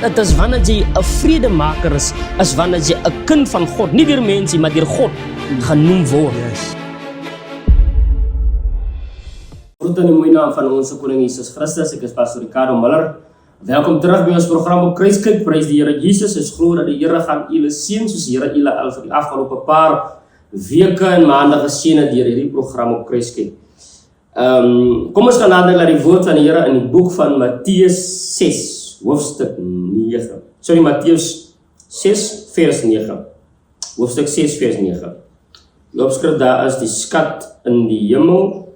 dit is wanneer jy 'n vredemaker is wanneer jy 'n kind van God, nie deur mense maar deur God genoem word. Yes. Groet in die mooi naam van ons koning Jesus Christus. Ek is Pastor Ricardo Miller. Welkom terug by ons program op Kruiskyk. Prys die Here Jesus. Ons glo dat die Here gaan julle seën soos die Here julle al vir die afgelope paar weke en maande geseën het deur hierdie program op Kruiskyk. Kom ons gaan nader na die woord van die Here in die boek van Matteus 6, hoofstuk 9. Sorry, Matteus 6 vers 9. Hoofstuk 6 vers 9. Die opskrif daar is die skat in die hemel,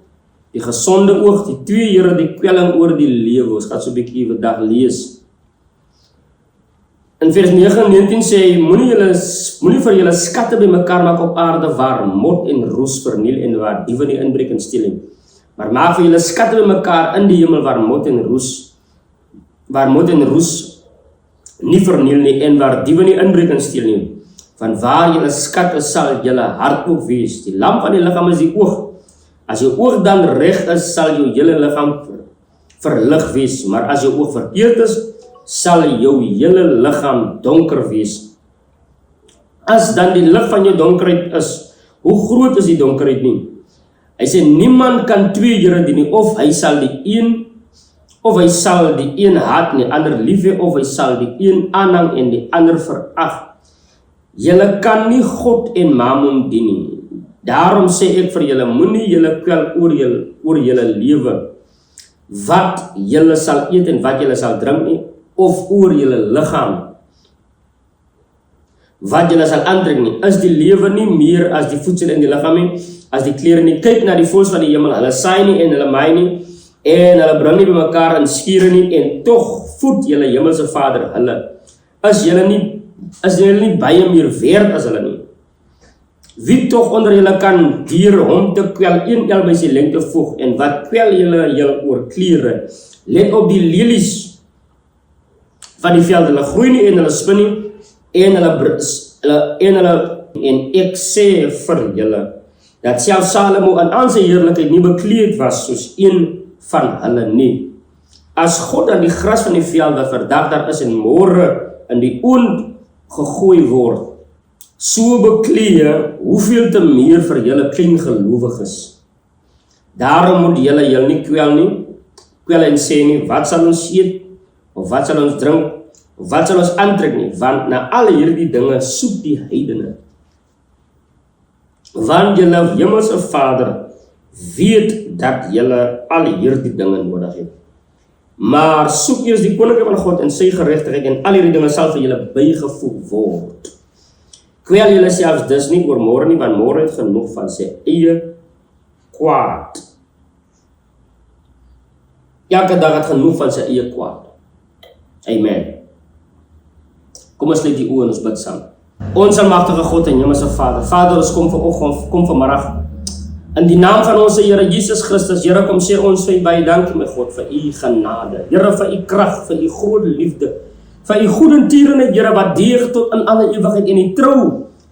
die gesonde oog, die twee Here, die kwelling oor die lewe. Ons gaan so 'n bietjie vandag lees. In vers 9:19 sê hy, moenie vir julle skatte bymekaar maak op aarde waar mot en roes verniel en waar diewe nie inbreek en steel nie. Maar maak vir julle skatte bymekaar in die hemel waar mot en roes nie verniel nie en waar diewe nie inbreek en steel nie. Van waar julle skat is, sal julle hart ook wees. Die lamp van die liggaam is die oog. As jou oog dan reg is, sal jou hele liggaam verlig wees. Maar as jou oog verkeerd is, sal jou hele liggaam donker wees. As dan die lig van jou donkerheid is, hoe groot is die donkerheid nie? Hy sê, niemand kan twee Here dien nie, of hy sal die een haat en die ander lief hê, of hy sal die een aanhang en die ander verag. Julle kan nie God en Mammon dien nie. Daarom sê ek vir julle, moenie julle kwel oor julle lewe, wat julle sal eet en wat julle sal drink nie, of oor julle liggaam, wat julle sal aantrek nie. Is die lewe nie meer as die voedsel in die liggaam nie, as die klere nie? Kyk na die voëls van die hemel, hulle saai nie en hulle maai nie, en hulle bring nie bymekaar in skure nie, en tog voed julle hemelse Vader hulle. Is julle nie baie meer werd as hulle nie? Wie tog onder julle kan deur hom te kwel een el by sy lengte voeg, en wat kwel julle heel oor klere? Let op die lelies van die veld, hulle groei nie en hulle spin nie, en ek sê vir julle, dat selfs Salomo in al sy heerlikheid nie bekleed was soos een van hulle nie. As God dan die gras van die veld wat vandag daar is en môre in die oond gegooi word, so beklee, hoeveel te meer vir julle klein gelowiges. Daarom moet julle nie kwel en sê nie, wat sal ons eet, of wat sal ons drink, of wat sal ons aantrek nie, want na al hierdie dinge soek die heidene. Want julle hemelse Vader weet dat julle al hierdie dinge nodig het. Maar soek eers die koninkryk van God en sy geregtigheid, en al hierdie dinge sal vir julle bygevoeg word. Kwel julle selfs dus nie oor môre nie, want môre het genoeg van sy eie kwaad. Elke dag het genoeg van sy eie kwaad. Amen. Kom ons sluit die oë en ons bid saam. Ons almagtige God en hemelse Vader, Vader, ons kom vanmiddag in die naam van ons Here Jesus Christus. Here, kom sê ons vir u baie dankie, my God, vir u genade. Here, vir u krag, vir u groot liefde, vir u goedertierenheid, Here, wat deeg tot in alle ewigheid, en u trou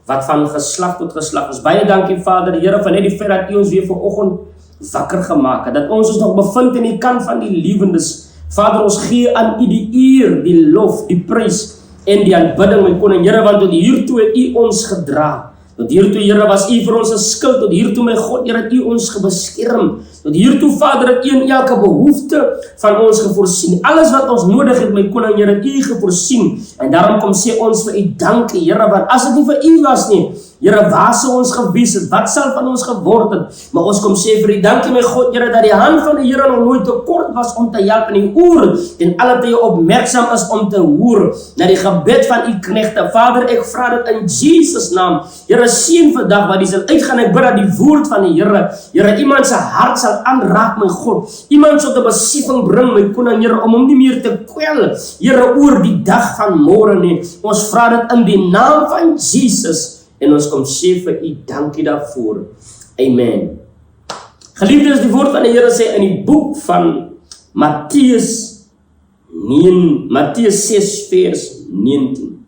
wat van geslag tot geslag is. Baie dankie, Vader, Here, van net die feit dat u ons weer vanoggend wakker gemaak het, dat ons nog bevind in die kant van die lewendes. Vader, ons gee aan u die eer, die lof, die prys en die aanbidding, my koning, Here, want tot hiertoe het u ons gedra. Tot hiertoe, Here, was u vir ons 'n skild. Tot hiertoe, my God, Here, het u ons gebeskerm. Tot hiertoe, Vader, het u in elke behoefte van ons gevoorsien. Alles wat ons nodig het, my koning, Here, het u gevoorsien. En daarom kom sê ons vir u dankie, Here, want as dit nie vir u was nie, Here, waar sou ons gewees het? Wat sal van ons geword het? Maar ons kom sê vir u dankie, my God, Here, dat die hand van die Here nog nooit te kort was om te help, en die oor ten alle tye opmerksaam is om te hoor na die gebed van u knegte. Vader, ek vra dit in Jesus naam. Here, seën vandag wat die sal uitgaan. Ek bid dat die woord van die Here, iemand se hart sal aanraak, my God. Iemand sal 'n besefing bring, my koning, Here, om hom nie meer te kwel, Here, oor die dag van môre nie. Ons vra dit in die naam van Jesus. En ons kom sê vir u dankie daarvoor. Amen. Geliefdes, die woord van die Here sê in die boek van Matteus 6 vers 19.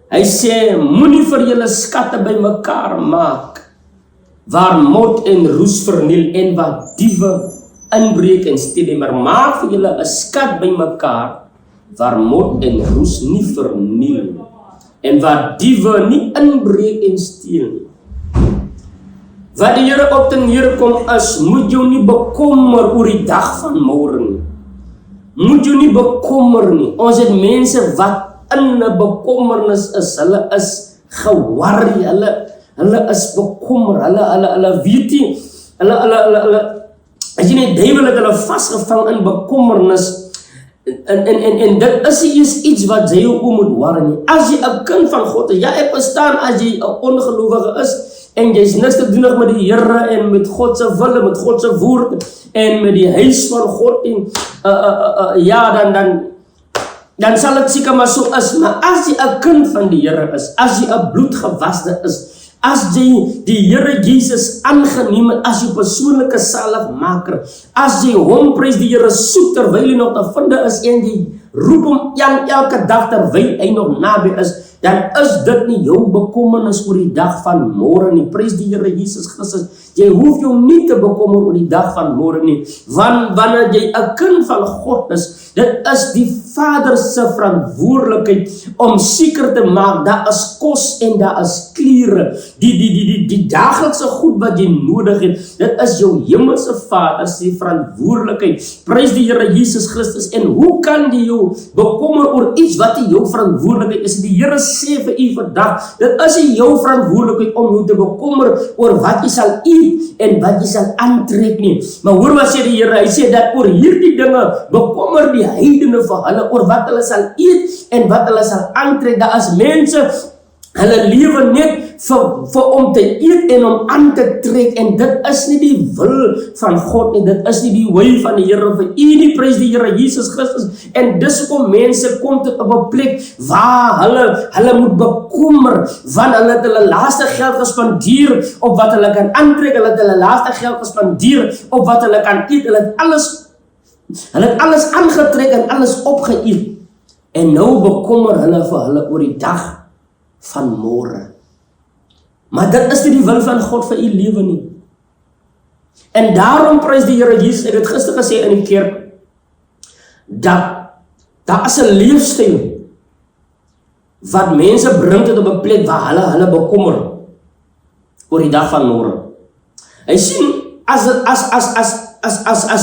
Hy sê, moenie vir julle skatte bymekaar maak, waar mot en roes verniel en waar diewe inbreek en steel, maar maak vir julle 'n skat bymekaar, waar mot en roes nie verniel nie, en waar diewe nie inbreek en steel nie. Wat die Here op te neerkom is, moet jou nie bekommer oor die dag van môre nie. Moet jou nie bekommer nie. Ons het mense wat in 'n bekommernis is. Hulle is geworry, hulle is bekommer, hulle weet nie, as jy net duiwel het hulle vasgevang in bekommernis. En dit is nie eens iets wat jy jou moet worry nie. As jy 'n kind van God is, jy verstaan as jy 'n ongelowige is, en jy is niks te doen met die Here en met God se wil, met God se woord en met die huis van God en dan sal dit seker maar so is. Maar as jy 'n kind van die Here is, as jy 'n bloedgewaste is, as jy die Here Jesus aangeneem het as jou persoonlike saligmaker, as jy hom prys die Here soek terwyl hy nog te vind is en jy roep hom elke dag terwyl hy nog naby is, dan is dit nie jou bekommernis oor die dag van môre nie. Prys die Here Jesus Christus. Jy hoef jou nie te bekommer oor die dag van môre nie, want wanneer jy 'n kind van God is, dit is die Vader se verantwoordelikheid om seker te maak daar is kos en daar is klere, die daaglikse goed wat jy nodig het. Dit is jou hemelse Vader se verantwoordelikheid. Prys die Here Jesus Christus. En hoe kan jy jou bekommer oor iets wat nie jou verantwoordelikheid is? Die Here sê vir u vandag, dit is nie jou verantwoordelikheid om jou te bekommer oor wat jy sal eet en wat jy sal aantrek nie. Maar hoor wat sê die Here, hy sê dat oor hierdie dinge bekommer die heidene vir hulle, oor wat hulle sal eet en wat hulle sal aantrek. Daar is mense, hulle lewe net vir om te eet en om aan te trek, en dit is nie die wil van God nie, dit is nie die wil van die Here vir u nie. Prys die Here Jesus Christus. En dis hoekom mense kom tot op 'n plek waar hulle moet bekommer, want hulle het hulle laaste geld gespandeer op wat hulle kan aantrek, hulle het hulle laaste geld gespandeer op wat hulle kan eet, hulle het alles aangetrek en alles opgeëet, en nou bekommer hulle vir hulle oor die dag van môre. Maar dit is nie die wil van God vir u lewe nie. En daarom prys die Here Jesus, ek het gister gesê in die kerk, dat daar is 'n leefstyl wat mense bring tot op 'n plek waar hulle bekommer oor die dag van môre. Hy sien, as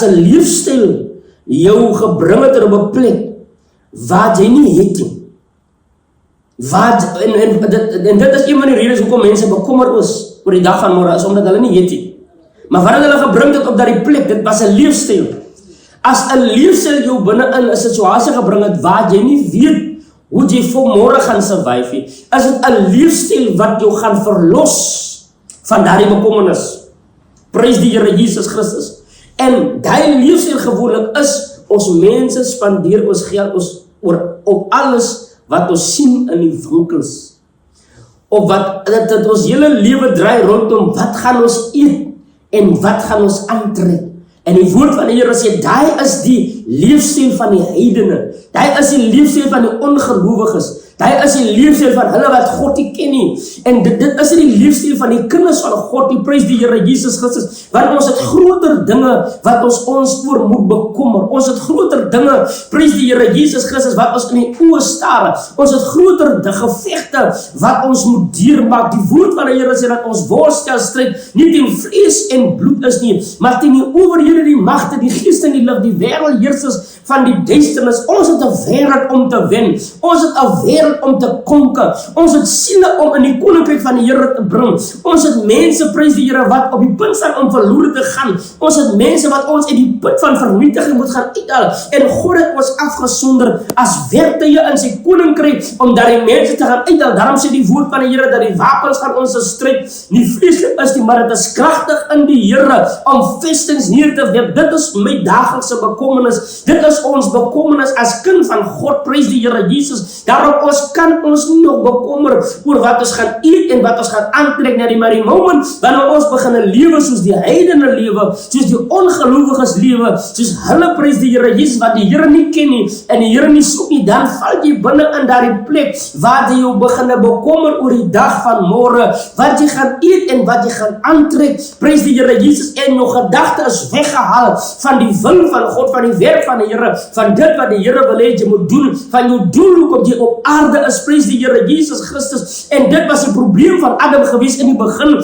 'n leefstyl jou gebring het tot op 'n plek waar jy nie het nie. En dit is een van die redes hoekom mense bekommer is oor die dag van môre, is omdat hulle nie weet nie. Maar wat het hulle gebring tot op daardie plek? Dit was 'n leefstyl. As 'n leefstyl jou binne in 'n situasie gebring het waar jy nie weet hoe jy vir môre gaan survive nie, is dit 'n leefstyl wat jou gaan verlos van daardie bekommernis. Prys die Here Jesus Christus. En daai leefstyl gewoonlik is, ons mense spandeer ons geld op alles wat ons sien in die winkels, of wat dat ons hele lewe draai rondom wat gaan ons eet en wat gaan ons aantrek. En die woord van die Here sê, daai is die leefstyl van die heidene, daai is die leefstyl van die ongelowiges, daai is die leefstyl van hulle wat God nie ken nie. En dit is die leefstyl van die kinders van God, die prys die Here Jesus Christus. Want ons het groter dinge wat ons oor moet bekommer. Ons het groter dinge, prys die Here Jesus Christus, wat ons in die oë staar. Ons het groter gevegte wat ons moet deurmaak. Die woord van die Here sê dat ons worstel stryd nie teen vlees en bloed is nie, maar teen die owerhede, die magte, die geeste en die lig, die wêreldheersers van die duisternis. Ons het 'n wêreld om te wen. Ons het 'n wêreld om te konker. Ons het siele om in die koninkryk van die Here te bring. Ons het mense, prys die Here, wat op die punt staan om verlore te gaan. Ons het mense wat ons uit die put van vernietiging moet gaan uithaal. En God het ons afgesonder as werktuie in sy koninkryk om daardie mense te gaan uithaal. Daarom sê die woord van die Here dat die wapens van ons stryd nie vleeslik is nie, maar dit is kragtig in die Here om vestings neer te werp. Dit is my daaglikse bekommernis. Dit is ons bekommernis as kind van God, prys die Here Jesus. Daarom kan ons nie nog bekommer oor wat ons gaan eet en wat ons gaan aantrek nie, maar die moment wanneer ons begin lewe soos die heidene lewe, soos die ongelowiges lewe, soos hulle, prys die Here Jesus, wat die Here nie ken nie en die Here nie soek nie, dan val jy binne in daardie plek waar jy jou begin bekommer oor die dag van môre, wat jy gaan eet en wat jy gaan aantrek, prys die Here Jesus, en jou gedagte is weggehaal van die wil van God, van die werk van die Here, Here, van dit wat die Here wil hê jy moet doen, van jou doel hoekom jy op aarde is, prys die Here Jesus Christus. En dit was die probleem van Adam gewees in die begin,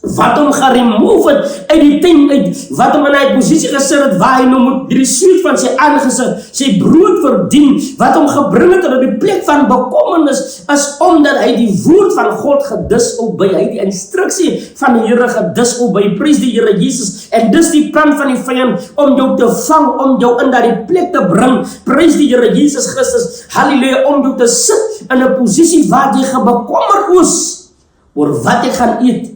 wat hom geremove het uit die tent uit, wat hom in 'n posisie gesit het waar hy nou moet die sweet van sy aangesig, sy brood verdien, wat hom gebring het op die plek van bekommernis, is omdat hy die woord van God gedis opby, hy die instruksie van die Here gedis opby, prys die Here Jesus, en dis die plan van die vyand, om jou te vang, om jou in daardie plek te bring, prys die Here Jesus Christus, halleluja, om jou te sit in 'n posisie waar jy gebekommer is, oor wat ek gaan eet,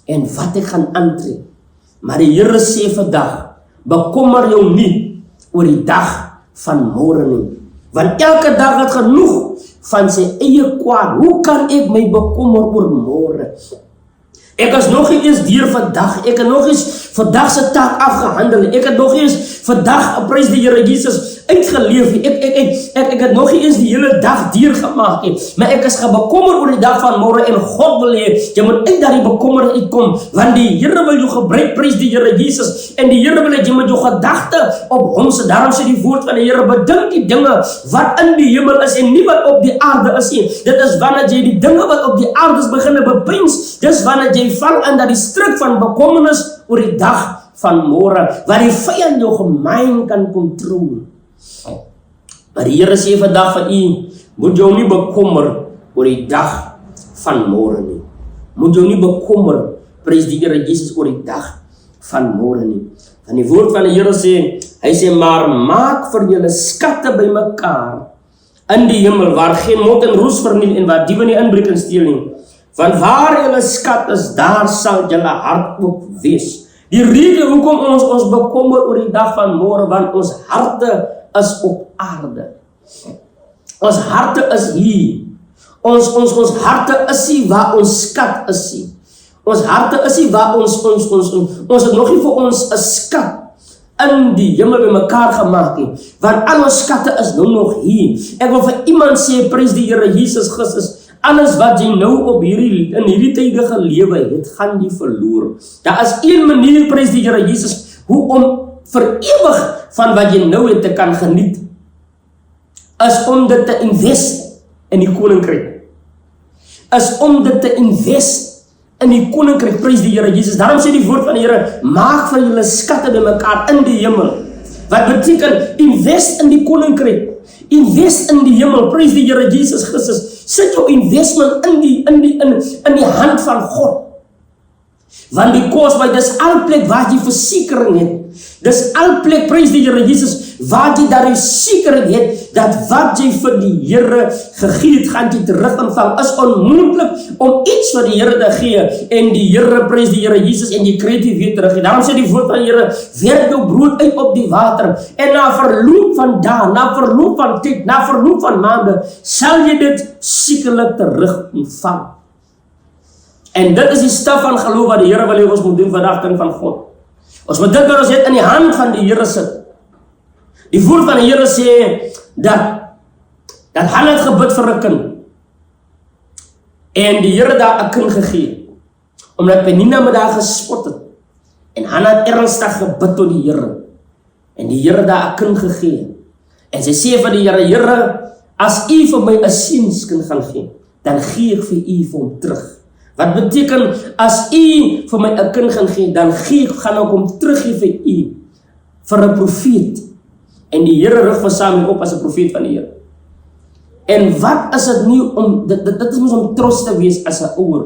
en wat ek gaan aantrek. Maar die Here sê vandag, bekommer jou nie oor die dag van môre nie. Want elke dag het genoeg van sy eie kwaad. Hoe kan ek my bekommer oor môre? Ek is nog nie eens deur vandag. Ek het nog eens vandag se taak afgehandel. Ek het nog eens vandag, prys die Here Jesus, uitgeleef. Ek het nog nie eens die hele dag deurgemaak nie. Maar ek is bekommer oor die dag van môre en God wil hê jy moet uit daardie bekommer uitkom, want die Here wil jou gebruik, prys die Here Jesus, en die Here wil hê jy moet jou gedagte op hom sit. Daarom sê die woord van die Here, bedink die dinge wat in die hemel is en nie wat op die aarde is nie. Dit is wanneer jy die dinge wat op die aarde is begin beprins, dis wanneer jy val in daardie struik van bekommernis oor die dag van môre, waar die vyand jou gemeen kan kontrole. Maar die Here sê vandag van u, moet jou nie bekommer oor die dag van môre nie. Moet jou nie bekommer, prys die Here Jesus, oor die dag van môre nie. En die woord van die Here sê, hy sê, maar maak vir julle skatte bymekaar in die hemel, waar geen mot en roes verniel en waar diewe nie inbreek en steel nie. Want waar julle skat is, daar sal julle hart ook wees. Die rede hoekom ons bekommer oor die dag van môre, want ons harte is op aarde. Ons harte is hier. Ons harte is nie waar ons skat is nie. Ons harte is nie waar ons het nog nie vir ons 'n skat in die hemel bymekaar gemaak nie. Want al ons skatte is nou nog hier. Ek wil vir iemand sê, prys die Here Jesus Christus, alles wat jy nou in hierdie tydige lewe het, gaan jy verloor. Daar is een manier, prys die Here Jesus, hoe om vir ewig van wat jy nou het te kan geniet, is om dit te invest in die koninkryk. Is om dit te invest in die koninkryk, prys die Here Jesus. Daarom sê die woord van die Here, maak vir julle skatte bymekaar in die hemel. Wat beteken, invest in die koninkryk. Invest in die hemel, prys die Here Jesus Christus. Sit jou investment in die hand van God. Want because by dis al plek waar jy versekering het, dis al plek, prys die Here Jesus, waar jy daar die sekering het, dat wat jy vir die Here gegee het, gaan jy terug ontvang. Is onmoontlik om iets vir die Here te gee, en die Here, prys die Here Jesus, en jy kry dit weer terug. Daarom sê die woord van die Here, werk jou brood uit op die water, en na verloop van dae, na verloop van tyd, na verloop van maande, sal jy dit sekerlik terug ontvang. En dit is die stap van geloof wat die Here wil hê ons moet doen vandag, kind van God. Ons moet dit wat ons het in die hand van die Here sit. Die woord van die Here sê dat Hannah het gebid vir 'n kind. En die Here daar 'n kind gegee. Omdat Penina met haar gespot het. En Hannah het ernstig gebid tot die Here. En die Here daar 'n kind gegee. En sy sê vir die Here, Here, as u vir my 'n seunskind gaan gee, dan gee ek vir u vir hom terug. Wat beteken, as u vir my 'n kind gaan gee, dan gaan ek hom teruggee vir u, vir 'n profeet. En die Here rig vir Samuel op as 'n profeet van die Here. En wat is dit nie om, dit is om trots te wees as 'n ouer.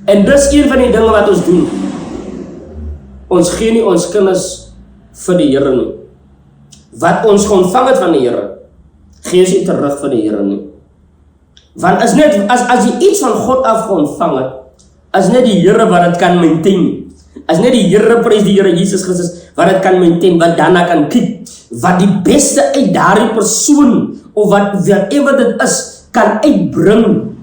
En dis een van die dinge wat ons doen. Ons gee nie ons kinders vir die Here nie. Wat ons ontvang het van die Here, gee ons nie terug vir die Here nie. Want is net, as jy iets van God af ontvang het, is net die Here wat dit kan maintain. Is net die Here, prys die Here Jesus Christus, wat dit kan maintain, wat daarna kan kyk, wat die beste uit daardie persoon, of whatever dit is, kan uitbring.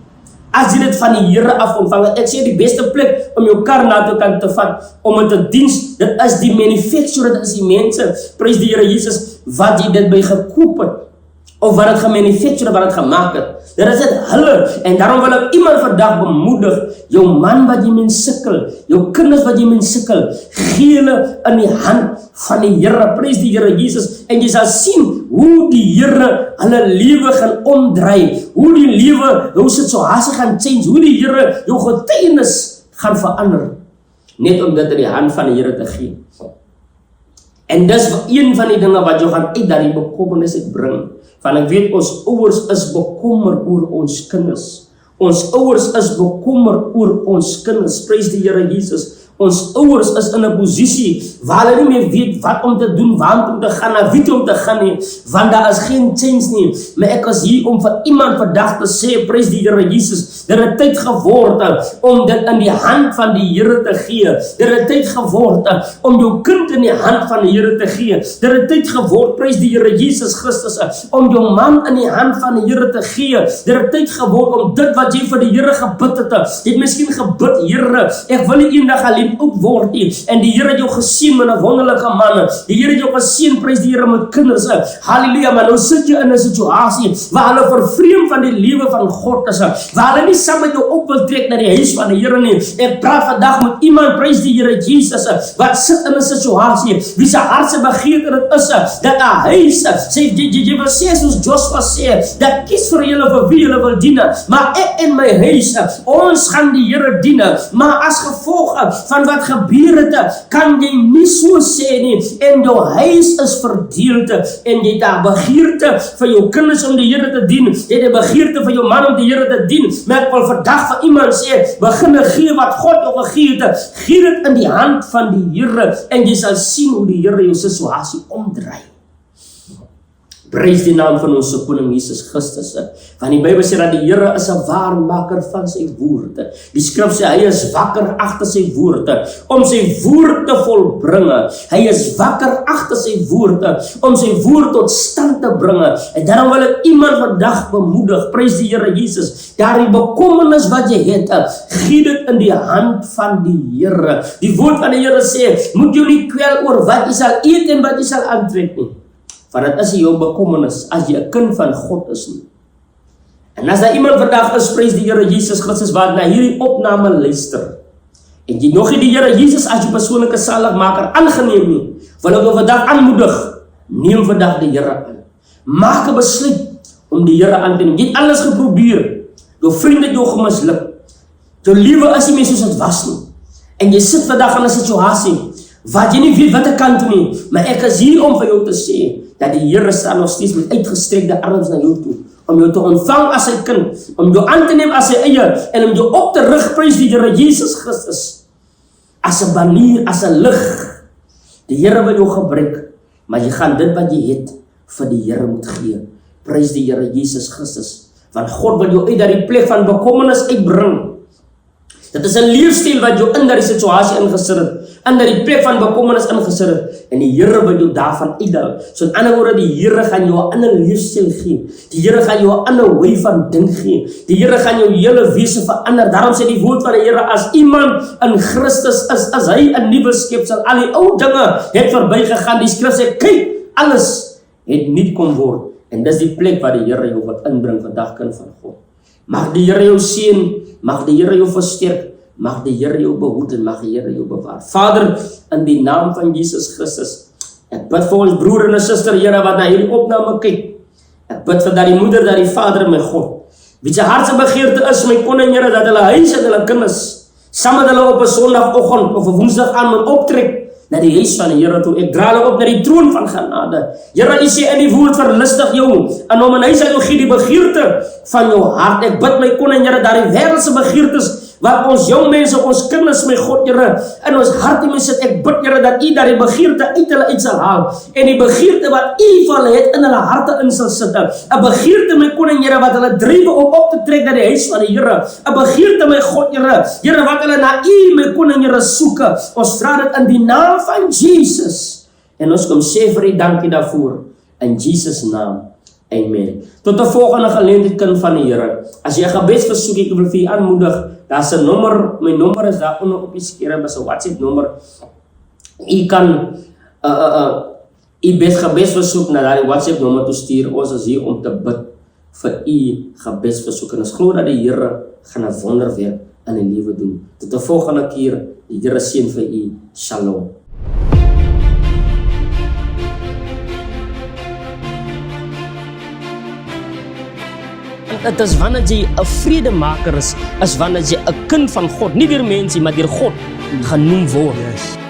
As jy dit van die Here af ontvang, ek sê die beste plek om jou kar na toe kan te vat, om het te diens, dit is die manufacturer, dit is die mense, prys die Here Jesus, wat jy dit by gekoop het, of wat het gemanufactured, wat het gemaakt het. Dit is het hulle, en daarom wil ek iemand vandag bemoedig, jou man wat jy mens sukkel, jou kinders wat jy mens sukkel, gee hulle in die hand van die Here, prys die Here Jesus, en jy sal sien hoe die Here hulle lewe gaan omdraai, hoe die lewe, jou situasie gaan change, hoe die Here jou getuienis gaan verander, net om dit in die hand van die Here te gee. En dis een van die dinge wat jou gaan uit dat die bekommernis uitbring. Want ek weet ons ouers is bekommer oor ons kinders. Ons ouers is bekommer oor ons kinders. Prys die Here Jesus. Ons ouers is in 'n posisie waar hulle nie meer weet wat om te doen, waar om te gaan, na wie om te gaan nie, want daar is geen change nie. Maar ek is hier om vir iemand vandag te sê, prys die Here Jesus, dit het tyd geword om dit in die hand van die Here te gee. Dit het tyd geword om jou kind in die hand van die Here te gee. Dit het tyd geword, prys die Here Jesus Christus, om jou man in die hand van die Here te gee. Dit het tyd geword om dit wat jy vir die Here gebid het, jy het miskien gebid, Here, ek wil nie eendag alleen ook word nie, en die Here het jou gesien met 'n wonderlike man, die Here het jou gesien, prys die Here, met kinders, halleluja, maar nou sit jy in 'n situasie waar hulle vervreem van die lewe van God is, waar hulle nie saam met jou op wil trek na die huis van die Here nie. Ek praat vandag met iemand, prys die Here Jesus, wat sit in 'n situasie, wie se hart se begeerte dit is, dat 'n huis, sê jy wil sê, soos Joshua sê, dat kies vir julle vir wie julle wil dien, maar ek en my huis, ons gaan die Here dien, maar as gevolg van wat gebeur het, kan jy nie so sê nie, en jou huis is verdeeld, en jy het 'n begeerte vir jou kinders om die Here te dien, jy het 'n begeerte vir jou man om die Here te dien, maar ek wil vandag vir iemand sê, begin gee wat God jou gegee het, gee dit in die hand van die Here, en jy sal sien hoe die Here jou situasie omdraai. Prys die naam van ons koning Jesus Christus. Want die Bybel sê dat die Here is 'n waarmaker van sy woorde. Die skrif sê hy is wakker agter sy woorde om sy woord te volbringe. Hy is wakker agter sy woorde om sy woord tot stand te bringe. En daarom wil ek iemand vandag bemoedig, prys die Here Jesus, daardie bekommernis wat jy het, gee dit in die hand van die Here. Die woord van die Here sê, moet jy nie kwel oor wat jy sal eet en wat jy sal aantrek nie. Want dit is jou bekommernis as jy 'n kind van God is nie. En as daar iemand vandag is, prys die Here Jesus Christus, wat na hierdie opname luister, en jy nog nie die Here Jesus as jou persoonlike saligmaker aangeneem nie, wil ek jou vandag aanmoedig, neem vandag die Here aan. Maak 'n besluit om die Here aan te neem. Jy het alles geprobeer, jou vriende het jou gemisluk, jou lewe is nie meer soos dit was nie, en jy sit vandag in 'n situasie wat jy nie weet wat ek kan doen nie, maar ek is hier om vir jou te sê, dat die Here staan nog steeds met uitgestrekte arms na jou toe, om jou te ontvang as sy kind, om jou aan te neem as sy eie, en om jou op te rig, prys die Here Jesus Christus, as 'n banier, as 'n lig. Die Here wil jou gebruik, maar jy gaan dit wat jy het, vir die Here moet gee. Prys die Here Jesus Christus, want God wil jou uit daardie plek van bekommernis uitbring. Dit is 'n leefstyl wat jou in daardie situasie ingesit het, in daardie plek van bekommernis ingesit het, en die Here wil jou daarvan uithaal. So in ander woorde, die Here gaan jou 'n ander leefstyl gee. Die Here gaan jou 'n ander wy van dink gee. Die Here gaan jou hele wese verander. Daarom sê die woord van die Here, as iemand in Christus is, as hy 'n nuwe skepsel, al die ou dinge het verbygegaan. Die skrif sê, kyk, alles het nuut kom word. En dis die plek waar die Here jou wat inbring vandag, kind van God. Mag die Here jou seën, mag die Here jou versterk, mag die Here jou behoed en mag die Here jou bewaar. Vader, in die naam van Jesus Christus, ek bid vir ons broer en suster, Here, wat na hierdie opname kyk. Ek bid vir daardie moeder, daardie vader, my God, wie se hart se begeerte is, my koning, Here, dat hulle huis en hulle kinders saam met hulle op 'n Sondagoggend of 'n Woensdag aan moet optrek na die huis van die Here toe. Ek dra hulle op na die troon van genade. Here, U sê in die woord, verlustig jou en om 'n huis aan jou gee die begeerte van jou hart. Ek bid, my koning, Here, daardie wêreldse begeertes wat ons jong mense, ons kinders, my God, Here, in ons hart moet sit. Ek bid, Here, dat U daardie begeerte uit hulle uit sal haal, en die begeerte wat U vir hulle het in hulle harte in sal sit. 'n begeerte, my koning, Here, wat hulle drywe om op te trek na die huis van die Here. 'n begeerte, my God, Here, wat hulle na U, my koning, Here, soek. Ons vra dit in die naam van Jesus, en ons kom sê vir U dankie daarvoor, in Jesus naam. Amen. Tot 'n volgende geleentheid, kind van die Here. As jy 'n gebedsversoek het, ek wil vir U aanmoedig, daar's 'n nommer, my nommer is daar onder op die skerm, is 'n WhatsApp nommer. U kan U gebedsversoek na daardie WhatsApp nommer toe stuur. Ons is hier om te bid vir u gebedsversoek. En ons glo dat die Here gaan 'n wonderwerk in die lewe doen. Tot die volgende keer, die Here seën vir u. Shalom. Het is wanneer jy 'n vredemaker is wanneer jy 'n kind van God, nie deur mense maar deur God genoem word.